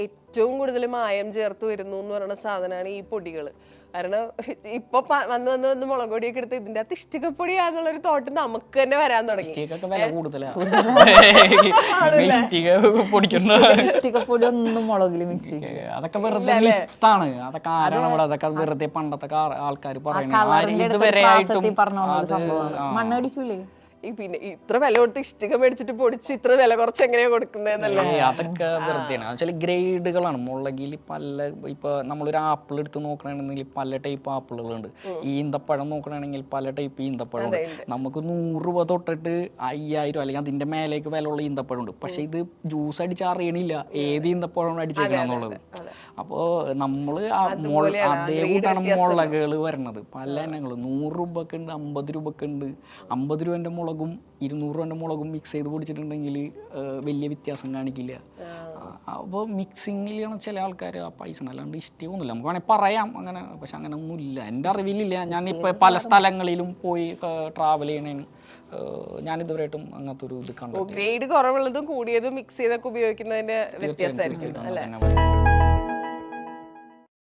ഏറ്റവും കൂടുതൽ മായം ചേർത്ത് വരുന്നു എന്ന് പറയുന്ന സാധനമാണ് ഈ പൊടികൾ. കാരണം ഇപ്പൊ വന്ന് മുളക് പൊടിയൊക്കെ എടുത്ത് ഇതിന്റെ അകത്ത് ഇഷ്ടികപ്പൊടിയാന്നുള്ളൊരു തോട്ട് നമുക്ക് തന്നെ വരാൻ തുടങ്ങി. ഇഷ്ടികപ്പൊടി ഒന്നും മുളകിൽ മിക്സ് ചെയ്യും. അതൊക്കെ വെറുതെ മിത്താണ്. അതൊക്കെ ആരാണ് നമ്മൾ അതൊക്കെ വെറുതെ പണ്ടത്തെ ആൾക്കാർ പറയുന്നത്. ഇതുവരെ മണ്ണടിക്കൂലേ? പിന്നെ ഇത്ര വില കൊടുത്ത് ഇഷ്ടിക മേടിച്ചിട്ട് പൊടിച്ച് ഇത്ര വില കുറച്ച് എങ്ങനെയാ കൊടുക്കുന്നതെന്നല്ലേ? അതൊക്കെ വെറുതെയാണ്. ഗ്രേഡുകളാണ് മുളകിൽ. ഇപ്പൊ നമ്മളൊരു ആപ്പിൾ എടുത്ത് നോക്കണമെങ്കിൽ പല ടൈപ്പ് ആപ്പിളുകളുണ്ട്. ഈന്തപ്പഴം നോക്കണമെങ്കിൽ പല ടൈപ്പ് ഈന്തപ്പഴം ഉണ്ട്. നമുക്ക് 100 രൂപ തൊട്ടിട്ട് 5000 അല്ലെങ്കിൽ അതിന്റെ മേലേക്ക് വിലയുള്ള ഈന്തപ്പഴം ഉണ്ട്. പക്ഷെ ഇത് ജ്യൂസ് അടിച്ച് അറിയണില്ല ഏത് ഈന്തപ്പഴമാണ് അടിച്ചേക്കണെന്നുള്ളത്. അപ്പോൾ നമ്മള് അതേ കൂട്ടാണ് മുളകുകൾ വരണത്. പല ഇനങ്ങളും 100 രൂപക്ക് ഉണ്ട്, 50 രൂപക്ക് ഉണ്ട്. 50 രൂപന്റെ മുളകും 200 രൂപന്റെ മുളകും മിക്സ് ചെയ്ത് പൊടിച്ചിട്ടുണ്ടെങ്കിൽ വലിയ വ്യത്യാസം കാണിക്കില്ല. അപ്പോൾ മിക്സിങ്ങിലാണ് ചില ആൾക്കാർ ആ പൈസ അല്ലാണ്ട് ഇഷ്ടമൊന്നുമില്ല. നമുക്ക് വേണമെങ്കിൽ പറയാം അങ്ങനെ. പക്ഷെ അങ്ങനെ ഒന്നുമില്ല, എൻ്റെ അറിവിലില്ല. ഞാനിപ്പോൾ പല സ്ഥലങ്ങളിലും പോയി ട്രാവൽ ചെയ്യണേന് ഞാനിതുവരെയായിട്ടും അങ്ങനത്തെ ഒരു ഇത് കണ്ടു. ഗ്രേഡ് കുറവുള്ളതും കൂടിയതും മിക്സ് ചെയ്തൊക്കെ ഉപയോഗിക്കുന്നതിന്റെ വ്യത്യാസമായിരിക്കും അല്ലേ?